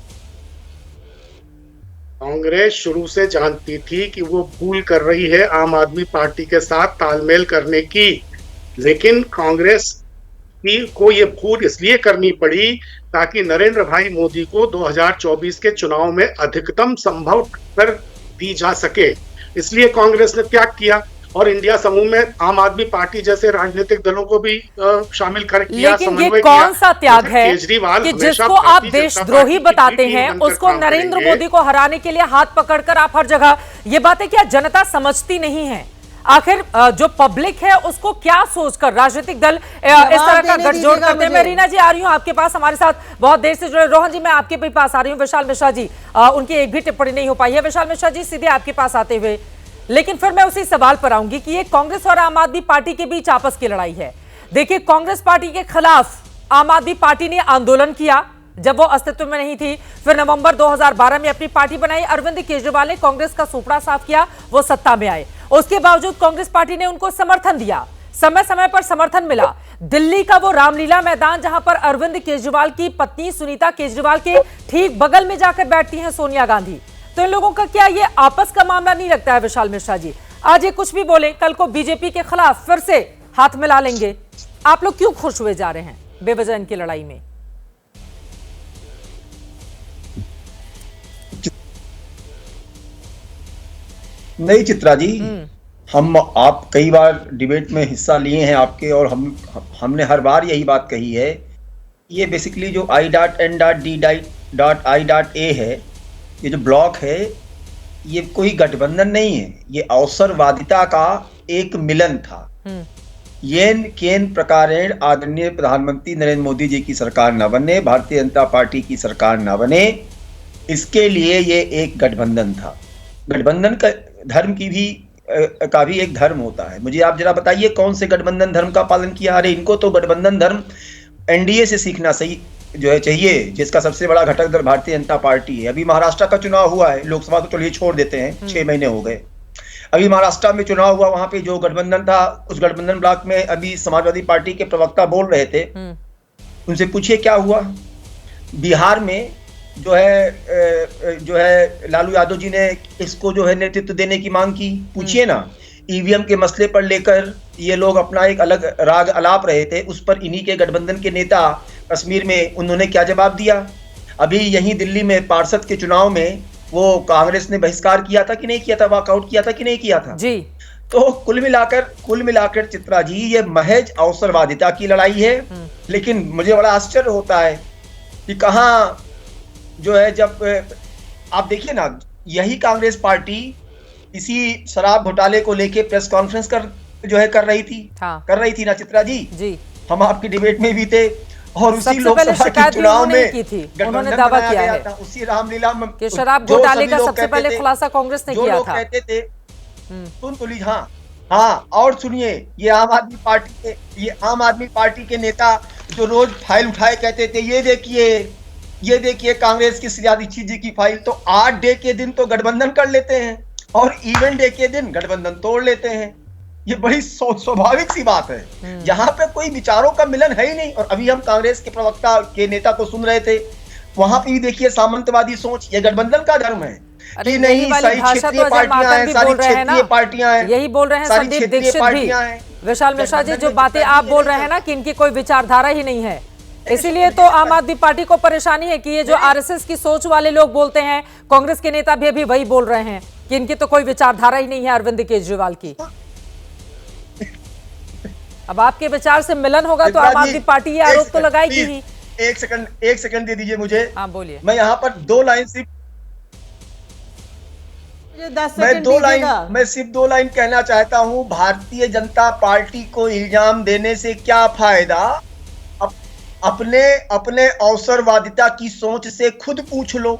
शुरू से जानती थी कि वो भूल कर रही है आम आदमी पार्टी के साथ तालमेल करने की, लेकिन कांग्रेस को ये भूल इसलिए करनी पड़ी ताकि नरेंद्र भाई मोदी को 2024 के चुनाव में अधिकतम संभव टक्कर दी जा सके। इसलिए कांग्रेस ने त्याग किया और इंडिया समूह में आम आदमी पार्टी जैसे राजनीतिक दलों को भी शामिल कर किया। लेकिन ये कौन सा त्याग है कि जिसको आप देशद्रोही बताते हैं उसको नरेंद्र मोदी को हराने के लिए हाथ पकड़कर आप हर जगह, ये बातें क्या जनता समझती नहीं है? आखिर जो पब्लिक है उसको क्या सोचकर राजनीतिक दल इस तरह का गठजोड़ करते हैं? मैं रीना जी आ रही हूँ आपके पास, हमारे साथ बहुत देर से जुड़े। रोहन जी मैं आपके भी पास आ रही हूँ। विशाल मिश्रा जी, उनकी एक भी टिप्पणी नहीं हो पाई है। विशाल मिश्रा जी सीधे आपके पास आते हुए, लेकिन फिर मैं उसी सवाल पर आऊंगी कि ये कांग्रेस और आम आदमी पार्टी के बीच आपस की लड़ाई है। देखिए, कांग्रेस पार्टी के खिलाफ आम आदमी पार्टी ने आंदोलन किया जब वो अस्तित्व में नहीं थी। फिर नवंबर 2012 में अपनी पार्टी बनाई। अरविंद केजरीवाल ने कांग्रेस का सुपड़ा साफ किया, वो सत्ता में आए। उसके बावजूद कांग्रेस पार्टी ने उनको समर्थन दिया, समय समय पर समर्थन मिला। दिल्ली का वो रामलीला मैदान जहां पर अरविंद केजरीवाल की पत्नी सुनीता केजरीवाल के ठीक बगल में जाकर बैठती हैं सोनिया गांधी। तो इन लोगों का क्या ये आपस का मामला नहीं लगता है विशाल मिश्रा जी? आज ये कुछ भी बोले, कल को बीजेपी के खिलाफ फिर से हाथ मिला लेंगे। आप लोग क्यों खुश हुए जा रहे हैं बेवजह इनकी लड़ाई में? नहीं चित्रा जी, आप कई बार डिबेट में हिस्सा लिए हैं आपके, और हमने हर बार यही बात कही है। ये बेसिकली जो I.N.D.I.A है, ये जो ब्लॉक है, ये कोई गठबंधन नहीं है, ये अवसरवादिता का एक मिलन था। येन केन प्रकारेण आदरणीय प्रधानमंत्री नरेंद्र मोदी जी की सरकार न बने, भारतीय जनता पार्टी की सरकार न बने, इसके लिए ये एक गठबंधन था। गठबंधन का धर्म का भी एक धर्म होता है। मुझे आप जरा बताइए कौन से गठबंधन धर्म का पालन किया? अरे इनको तो गठबंधन धर्म एनडीए से सीखना सही जो है चाहिए, जिसका सबसे बड़ा घटक दल भारतीय जनता पार्टी है। अभी महाराष्ट्र का चुनाव हुआ है, लोकसभा तो चलिए छोड़ देते हैं, 6 महीने हो गए। अभी महाराष्ट्र में चुनाव हुआ, वहां पे जो गठबंधन था, उस गठबंधन ब्लॉक में अभी समाजवादी पार्टी के प्रवक्ता बोल रहे थे, उनसे पूछिए क्या हुआ। बिहार में जो है लालू यादव जी ने इसको जो है नेतृत्व देने की मांग की। पूछिए ना, ईवीएम के मसले पर लेकर ये लोग अपना एक अलग राग अलाप रहे थे, उस पर इन्हीं के गठबंधन के नेता कश्मीर में उन्होंने क्या जवाब दिया। अभी यहीं दिल्ली में पार्षद के चुनाव में वो कांग्रेस ने बहिष्कार किया था कि नहीं किया था, वॉकआउट किया था कि नहीं किया था जी। तो कुल मिलाकर चित्रा जी, ये महज अवसरवादिता की लड़ाई है। लेकिन मुझे बड़ा आश्चर्य होता है कि कहाँ जो है, जब आप देखिए ना, यही कांग्रेस पार्टी इसी शराब घोटाले को लेके प्रेस कॉन्फ्रेंस कर रही थी ना चित्रा जी। हम आपकी डिबेट में भी थे, और उसी लोकसभा के चुनाव में उन्होंने दावा किया है उसी रामलीला में कि शराब घोटाले का सबसे पहले खुलासा कांग्रेस ने किया था। कहते थे सुन तो लीजिए, हाँ, और सुनिए, ये आम आदमी पार्टी के नेता जो रोज फाइल उठाए कहते थे, ये देखिए ये देखिए कांग्रेस की श्रीयादीक्षित जी की फाइल, तो 8 डे के दिन तो गठबंधन कर लेते हैं और इवन डे के दिन गठबंधन तोड़ लेते हैं। ये बड़ी स्वाभाविक सी बात है, जहां पे कोई विचारों का मिलन है ही नहीं। और अभी हम कांग्रेस के प्रवक्ता के नेता को सुन रहे थे, वहां पे भी देखिए सामंतवादी सोच, ये गठबंधन का धर्म है कि नहीं, सारी क्षेत्रीय पार्टियां हैं, सारी क्षेत्रीय पार्टियां हैं, यही बोल रहे हैं संदीप दीक्षित भी। विशाल मिश्रा जी, जो बातें आप बोल रहे हैं ना कि इनकी कोई विचारधारा ही नहीं है, इसीलिए तो आम आदमी पार्टी को परेशानी है कि ये जो आरएसएस की सोच वाले लोग बोलते हैं, कांग्रेस के नेता भी अभी वही बोल रहे हैं कि इनकी तो कोई विचारधारा ही नहीं है अरविंद केजरीवाल की। अब आपके विचार से मिलन होगा तो आम आदमी पार्टी ये आरोप तो लगाएगी ही। एक सेकंड दे दीजिए मुझे। हाँ बोलिए। मैं यहाँ पर 2 लाइन सिर्फ 2 लाइन कहना चाहता हूँ। भारतीय जनता पार्टी को इल्जाम देने से क्या फायदा, अपने अवसरवादिता की सोच से खुद पूछ लो।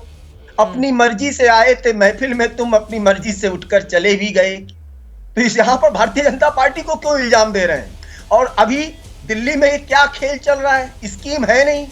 अपनी मर्जी से आए थे महफिल में, तुम अपनी मर्जी से उठकर चले भी गए, तो इस यहाँ पर भारतीय जनता पार्टी को क्यों इल्जाम दे रहे हैं? और अभी दिल्ली में क्या खेल चल रहा है, स्कीम है नहीं,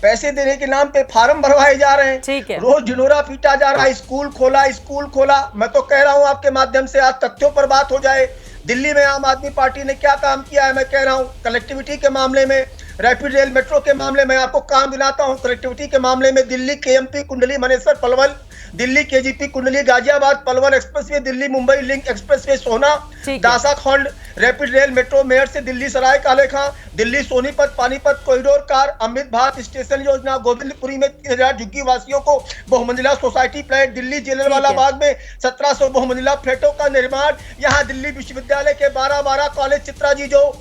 पैसे देने के नाम पे फार्म भरवाए जा रहे हैं, ठीक है, रोज ढिंढोरा पीटा जा रहा है, स्कूल खोला। मैं तो कह रहा हूं आपके माध्यम से आज तथ्यों पर बात हो जाए। दिल्ली में आम आदमी पार्टी ने क्या काम किया है, मैं कह रहा हूं कनेक्टिविटी के मामले में, रैपिड रेल मेट्रो के मामले में आपको काम दिलाता हूं। कनेक्टिविटी के मामले में दिल्ली केएमपी कुंडली मनेसर पलवल, दिल्ली केजीपी कुंडली Ghaziabad Palwal expressway, Delhi Mumbai link expressway सोना, दासा खंड, रैपिड रेल मेट्रो मेयर से दिल्ली सराय काले खां, Delhi Sonipat Panipat corridor car, Amrit Bharat station योजना, गोविंदपुरी में 3000 झुग्गी वासियों को बहुमंजिला सोसाइटी फ्लैट, दिल्ली जेलरवाला बाग में 1700 बहुमंजिला फ्लैटों का निर्माण, यहाँ दिल्ली विश्वविद्यालय के 12 कॉलेज। चित्रा जी जो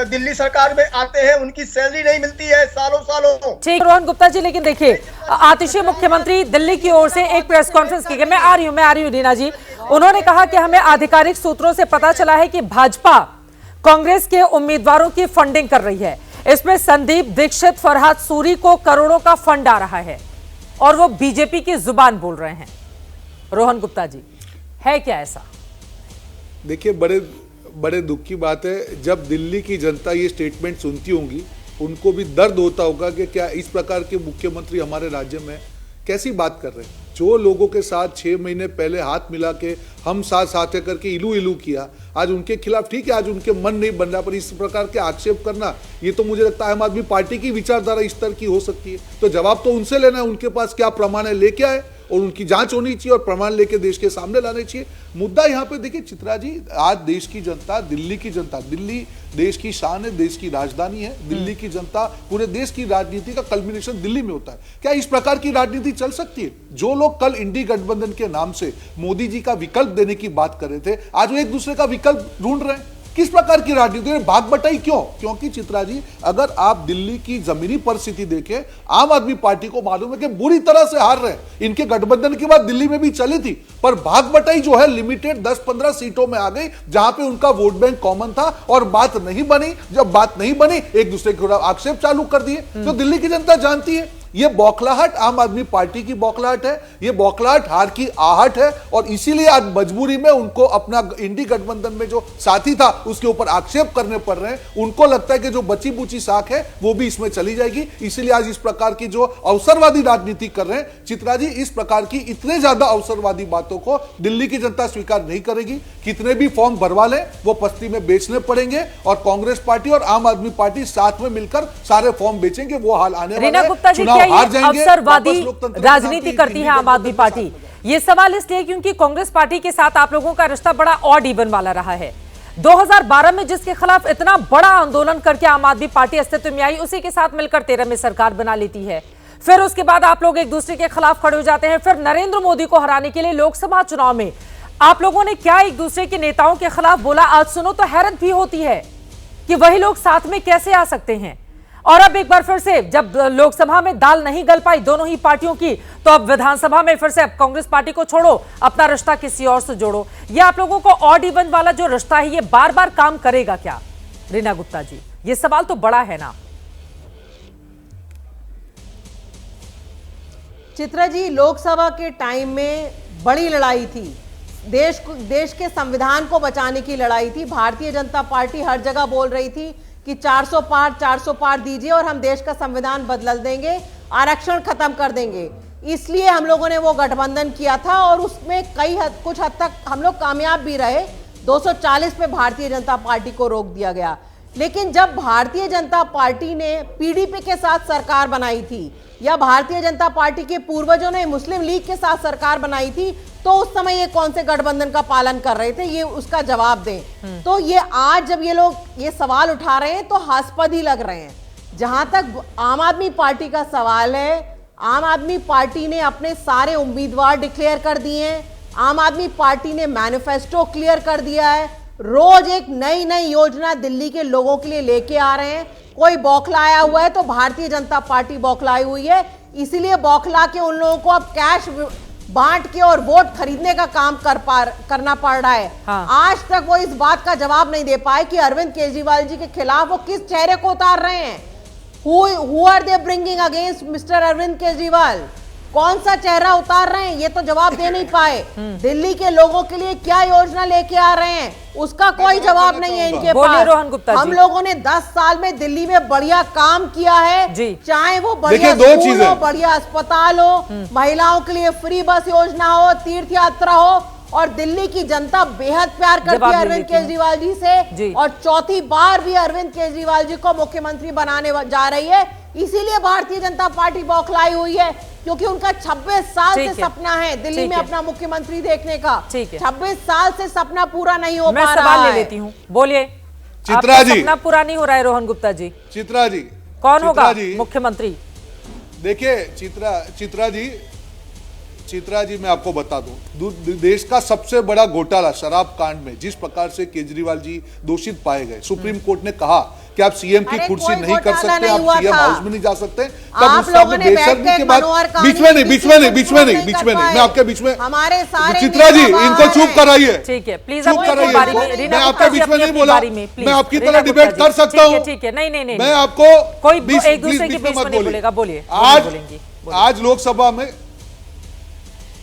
दिल्ली सरकार में आते हैं उनकी सैलरी नहीं मिलती है सालों। ठीक रोहन गुप्ता जी, लेकिन देखिए आतिशी मुख्यमंत्री दिल्ली की ओर से एक प्रेस कॉन्फ्रेंस की, मैं आ रही हूँ रीना जी, उन्होंने कहा कि हमें आधिकारिक सूत्रों से पता चला है कि भाजपा कांग्रेस के उम्मीदवारों की फंडिंग कर रही है, इसमें संदीप दीक्षित, फरहाद सूरी को करोड़ों का फंड आ रहा है और वो बीजेपी की जुबान बोल रहे हैं। रोहन गुप्ता जी, है क्या ऐसा? देखिए, बड़े दुख की बात है, जब दिल्ली की जनता ये स्टेटमेंट सुनती होंगी उनको भी दर्द होता होगा कि क्या इस प्रकार के मुख्यमंत्री हमारे राज्य में कैसी बात कर रहे हैं। जो लोगों के साथ 6 महीने पहले हाथ मिला के हम साथ करके इलू किया, आज उनके खिलाफ, ठीक है आज उनके मन नहीं बन रहा, पर इस प्रकार के आक्षेप करना, ये तो मुझे लगता है आम आदमी पार्टी की विचारधारा इस तरह की हो सकती है। तो जवाब तो उनसे लेना है, उनके पास क्या प्रमाण है लेके आए और उनकी जांच होनी चाहिए और प्रमाण लेके देश के सामने लाने चाहिए। मुद्दा यहाँ पे देखिए चित्रा जी, आज देश की जनता, दिल्ली की जनता, दिल्ली देश की शान है, देश की राजधानी है, दिल्ली की जनता, पूरे देश की राजनीति का कल्मिनेशन दिल्ली में होता है। क्या इस प्रकार की राजनीति चल सकती है? जो लोग कल इंडी गठबंधन के नाम से मोदी जी का विकल्प देने की बात कर रहे थे, आज वो एक दूसरे का विकल्प ढूंढ रहे हैं। किस प्रकार की राजनीति में भाग बटाई क्यों? क्योंकि चित्रा जी, अगर आप दिल्ली की जमीनी परिस्थिति देखें, आम आदमी पार्टी को मालूम है कि बुरी तरह से हार रहे हैं। इनके गठबंधन की बात दिल्ली में भी चली थी, पर भाग बटाई जो है लिमिटेड 10-15 सीटों में आ गई, जहां पे उनका वोट बैंक कॉमन था और बात नहीं बनी। जब बात नहीं बनी, एक दूसरे के खिलाफ आक्षेप चालू कर दिए। तो दिल्ली की जनता जानती है ये बौखलाहट आम आदमी पार्टी की बौखलाहट है, ये बौखलाहट हार की आहट है, और इसीलिए आज मजबूरी में उनको अपना इंडी गठबंधन में जो साथी था उसके ऊपर आक्षेप करने पड़ रहे हैं। उनको लगता है कि जो बची बुची साख है वो भी इसमें चली जाएगी, इसीलिए आज इस प्रकार की जो अवसरवादी राजनीति कर रहे हैं। चित्रा जी, इस प्रकार की इतने ज्यादा अवसरवादी बातों को दिल्ली की जनता स्वीकार नहीं करेगी। कितने भी फॉर्म भरवा लें वो पस्ती में बेचने पड़ेंगे, और कांग्रेस पार्टी और आम आदमी पार्टी साथ में मिलकर सारे फॉर्म बेचेंगे। वो हाल आने वाला है। अवसरवादी राजनीति करती है आम आदमी पार्टी, ये सवाल इसलिए क्योंकि कांग्रेस पार्टी के साथ आप लोगों का रिश्ता बड़ा ऑड इवन वाला रहा है। 2012 में जिसके खिलाफ इतना बड़ा आंदोलन करके आम आदमी पार्टी अस्तित्व में आई, उसी के साथ मिलकर 13 में सरकार बना लेती है। फिर उसके बाद आप लोग एक दूसरे के खिलाफ खड़े हो जाते हैं। फिर नरेंद्र मोदी को हराने के लिए लोकसभा चुनाव में आप लोगों ने क्या एक दूसरे के नेताओं के खिलाफ बोला, आज सुनो तो हैरत भी होती है कि वही लोग साथ में कैसे आ सकते हैं। और अब एक बार फिर से जब लोकसभा में दाल नहीं गल पाई दोनों ही पार्टियों की, तो अब विधानसभा में फिर से अब कांग्रेस पार्टी को छोड़ो, अपना रिश्ता किसी और से जोड़ो। ये आप लोगों को ऑड इवन वाला जो रिश्ता है ये बार बार काम करेगा क्या? रीना गुप्ता जी, ये सवाल तो बड़ा है ना। चित्रा जी, लोकसभा के टाइम में बड़ी लड़ाई थी, देश के संविधान को बचाने की लड़ाई थी। भारतीय जनता पार्टी हर जगह बोल रही थी कि 400 पार दीजिए और हम देश का संविधान बदल देंगे। आरक्षण खत्म कर देंगे। इसलिए हम लोगों ने वो गठबंधन किया था और उसमें कुछ हद तक हम लोग कामयाब भी रहे। 240 पे भारतीय जनता पार्टी को रोक दिया गया। लेकिन जब भारतीय जनता पार्टी ने पीडीपी के साथ सरकार बनाई थी या भारतीय जनता पार्टी के पूर्वजों ने मुस्लिम लीग के साथ सरकार बनाई थी, तो उस समय ये कौन से गठबंधन का पालन कर रहे थे, ये उसका जवाब दें। तो ये आज जब ये लोग ये सवाल उठा रहे हैं तो हास्पद ही लग रहे हैं। जहां तक आम आदमी पार्टी का सवाल है, आम आदमी पार्टी ने अपने सारे उम्मीदवार डिक्लेयर कर दिए हैं। आम आदमी पार्टी ने मैनिफेस्टो क्लियर कर दिया है। रोज एक नई नई योजना दिल्ली के लोगों के लिए लेके आ रहे हैं। कोई बौखलाया हुआ है तो भारतीय जनता पार्टी बौखलाई हुई है, इसीलिए बौखला के उन लोगों को अब कैश बांट के और वोट खरीदने का काम करना पड़ रहा है। हाँ। आज तक वो इस बात का जवाब नहीं दे पाए कि अरविंद केजरीवाल जी के खिलाफ वो किस चेहरे को उतार रहे हैं। Who are they bringing against Mr. Arvind Kejriwal? कौन सा चेहरा उतार रहे हैं, ये तो जवाब दे नहीं पाए। दिल्ली के लोगों के लिए क्या योजना लेके आ रहे हैं, उसका कोई जवाब नहीं है इनके पास। रोहन गुप्ता जी, हम लोगों ने 10 साल में दिल्ली में बढ़िया काम किया है, चाहे वो बढ़िया स्कूल हो, बढ़िया अस्पताल हो, महिलाओं के लिए फ्री बस योजना हो, तीर्थ यात्रा हो, और दिल्ली की जनता बेहद प्यार करती है अरविंद केजरीवाल जी से, और चौथी बार भी अरविंद केजरीवाल जी को मुख्यमंत्री बनाने जा रही है। इसीलिए भारतीय जनता पार्टी बौखलाई हुई है, क्योंकि उनका 26 साल से सपना है दिल्ली में अपना मुख्यमंत्री देखने का। 26 साल से सपना पूरा नहीं हो पा रहा है। मैं सवाल ले लेती हूँ, बोलिए। चित्रा जी, सपना पूरा नहीं हो रहा है रोहन गुप्ता जी। चित्रा जी, कौन होगा मुख्यमंत्री? देखिए चित्रा जी, मैं आपको बता दूं, देश का सबसे बड़ा घोटाला शराब कांड में जिस प्रकार से केजरीवाल जी दोषित पाए गए, सुप्रीम कोर्ट ने कहा कि आप सीएम की कुर्सी नहीं कर सकते, आप सीएम हाउस में नहीं जा सकते। आप लोगों ने बेशर्मी के बाद बीच में नहीं, मैं आपके बीच में, चित्रा जी इनको चुप कराइए, ठीक है प्लीज, चुप कराइए। मैं आपके बीच में नहीं बोला, मैं आपकी तरह डिबेट कर सकता हूँ, ठीक है, नहीं, मैं आपको कोई एक दूसरे के बीच में नहीं बोलेगा, बोलिए। आज लोकसभा में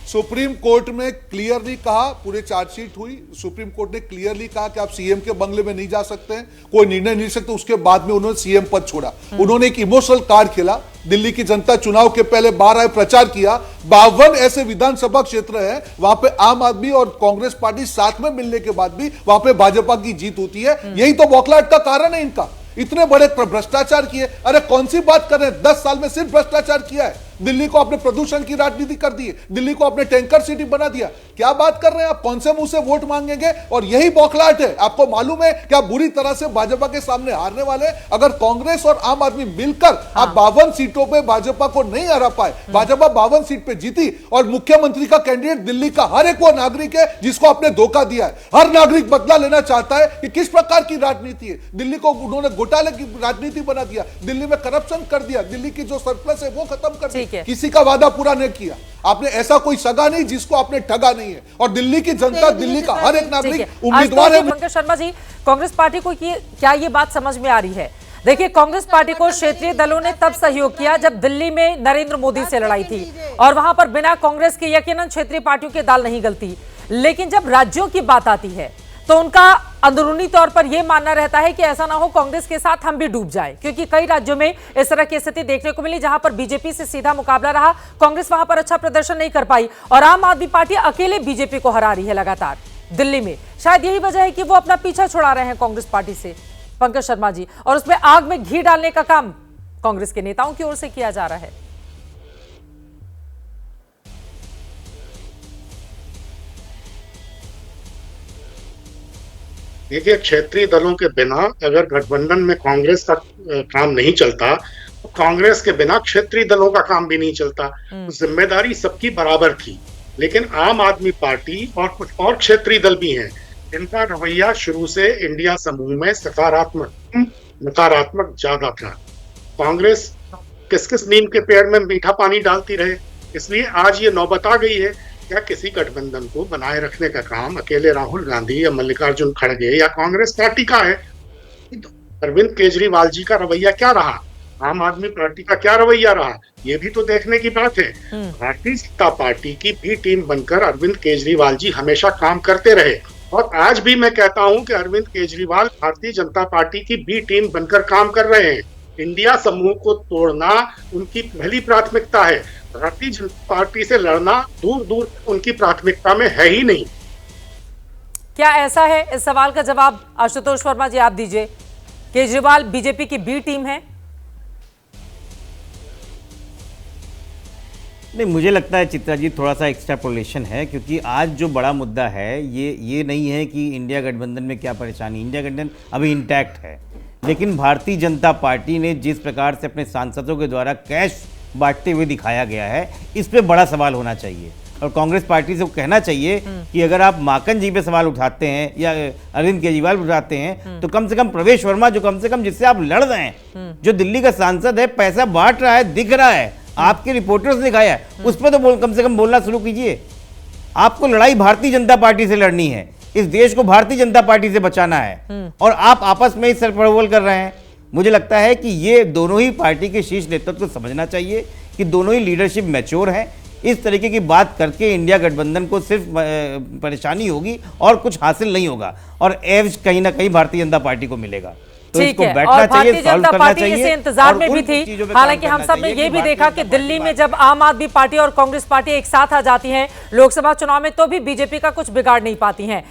सुप्रीम कोर्ट में क्लियरली कहा, पूरे चार्जशीट हुई, सुप्रीम कोर्ट ने क्लियरली कहा कि आप सीएम के बंगले में नहीं जा सकते हैं, कोई निर्णय नहीं ले सकते। उसके बाद में उन्होंने सीएम पद छोड़ा। उन्होंने एक इमोशनल कार्ड खेला, दिल्ली की जनता चुनाव के पहले बाहर आए, प्रचार किया। 52 ऐसे विधानसभा क्षेत्र हैं वहां पे आम आदमी और कांग्रेस पार्टी साथ में मिलने के बाद भी वहां पे भाजपा की जीत होती है। यही तो बौखलाहट का कारण है इनका। इतने बड़े भ्रष्टाचार किए, अरे कौन सी बात कर रहे हैं, 10 साल में सिर्फ भ्रष्टाचार किया है। दिल्ली को आपने प्रदूषण की राजनीति कर दी है, दिल्ली को आपने टैंकर सिटी बना दिया। क्या बात कर रहे हैं आप, कौन से मुंह से वोट मांगेंगे? और यही बौखलाहट है। आपको मालूम है कि आप बुरी तरह से भाजपा के सामने हारने वाले। अगर कांग्रेस और आम आदमी मिलकर आप 52 सीटों पे भाजपा को नहीं हरा पाए, भाजपा 52 सीट पे जीती, और मुख्यमंत्री का कैंडिडेट दिल्ली का हर एक वो नागरिक है जिसको आपने धोखा दिया है। हर नागरिक बदला लेना चाहता है कि किस प्रकार की राजनीति है। दिल्ली को उन्होंने घोटाले की राजनीति बना दिया, दिल्ली में करप्शन कर दिया, दिल्ली की जो सरप्लस है वो खत्म कर दिया, किसी का वादा पूरा नहीं किया आपने। ऐसा कोई सगा नहीं जिसको आपने ठगा नहीं है। और दिल्ली की जनता, दिल्ली का हर एक नागरिक उम्मीदवार है। पंकज शर्मा जी, कांग्रेस पार्टी को क्या ये बात समझ में आ रही है? देखिए, कांग्रेस पार्टी को क्षेत्रीय दलों ने तब सहयोग किया जब दिल्ली में नरेंद्र मोदी से लड़ाई थी, और वहां पर बिना कांग्रेस के यकीनन क्षेत्रीय पार्टियों की दाल नहीं गलती। लेकिन जब राज्यों की बात आती है तो उनका अंदरूनी तौर पर यह मानना रहता है कि ऐसा ना हो कांग्रेस के साथ हम भी डूब जाए, क्योंकि कई राज्यों में इस तरह की स्थिति देखने को मिली जहां पर बीजेपी से सीधा मुकाबला रहा, कांग्रेस वहां पर अच्छा प्रदर्शन नहीं कर पाई, और आम आदमी पार्टी अकेले बीजेपी को हरा रही है लगातार दिल्ली में। शायद यही वजह है कि वो अपना पीछा छुड़ा रहे हैं कांग्रेस पार्टी से, पंकज शर्मा जी, और उसमें आग में घी डालने का काम कांग्रेस के नेताओं की ओर से किया जा रहा है। देखिए, क्षेत्रीय दलों के बिना अगर गठबंधन में कांग्रेस का काम नहीं चलता, तो कांग्रेस के बिना क्षेत्रीय दलों का काम भी नहीं चलता। जिम्मेदारी सबकी बराबर थी, लेकिन आम आदमी पार्टी और कुछ और क्षेत्रीय दल भी हैं, इनका रवैया शुरू से इंडिया समूह में नकारात्मक ज्यादा था। कांग्रेस किस किस नीम के पेड़ में मीठा पानी डालती रहे, इसलिए आज ये नौबत आ गई है। क्या किसी गठबंधन को बनाए रखने का काम अकेले राहुल गांधी या मल्लिकार्जुन खड़गे या कांग्रेस पार्टी का है? तो अरविंद केजरीवाल जी का रवैया क्या रहा, आम आदमी पार्टी का क्या रवैया रहा, ये भी तो देखने की बात है। भारतीय जनता पार्टी की बी टीम बनकर अरविंद केजरीवाल जी हमेशा काम करते रहे, और आज भी मैं कहता हूं कि अरविंद केजरीवाल भारतीय जनता पार्टी की बी टीम बनकर काम कर रहे हैं। इंडिया समूह को तोड़ना उनकी पहली प्राथमिकता है। भारतीय जनता पार्टी से लड़ना दूर दूर उनकी प्राथमिकता में है ही नहीं। क्या ऐसा है? इस सवाल का जवाब आशुतोष वर्मा जी आप दीजिए। केजरीवाल बीजेपी की बी टीम है? नहीं, मुझे लगता है चित्रा जी थोड़ा सा एक्स्ट्रापोलेशन है, क्योंकि आज जो बड़ा मुद्दा है ये नहीं है कि इंडिया गठबंधन में क्या परेशानी। इंडिया गठबंधन अभी इंटैक्ट है, लेकिन भारतीय जनता पार्टी ने जिस प्रकार से अपने सांसदों के द्वारा कैश बांटते हुए दिखाया गया है, इस पे बड़ा सवाल होना चाहिए। और कांग्रेस पार्टी से कहना चाहिए कि अगर आप माकन जी पे सवाल उठाते हैं या अरविंद केजरीवाल उठाते हैं, तो कम से कम प्रवेश वर्मा जो कम से कम जिससे आप लड़ रहे हैं, जो दिल्ली का सांसद है, पैसा बांट रहा है, दिख रहा है, आपके रिपोर्टर्स ने दिखाया है, उस पर तो कम से कम बोलना शुरू कीजिए। आपको लड़ाई भारतीय जनता पार्टी से लड़नी है, इस देश को भारतीय जनता पार्टी से बचाना है, और आप आपस में ही सरपरवल कर रहे हैं। मुझे लगता है कि ये दोनों ही पार्टी के शीर्ष नेतृत्व को समझना चाहिए कि दोनों ही लीडरशिप मैच्योर है। इस तरीके की बात करके इंडिया गठबंधन को सिर्फ परेशानी होगी और कुछ हासिल नहीं होगा, और एवज कहीं ना कहीं भारतीय जनता पार्टी को मिलेगा। तो ठीक है, और भारतीय जनता पार्टी इसे इंतजार में भी थी। हालांकि हम सब ने ये भी देखा कि दिल्ली में जब आम आदमी पार्टी और कांग्रेस पार्टी एक साथ आ जाती हैं लोकसभा चुनाव में, तो भी बीजेपी का कुछ बिगाड़ नहीं पाती हैं।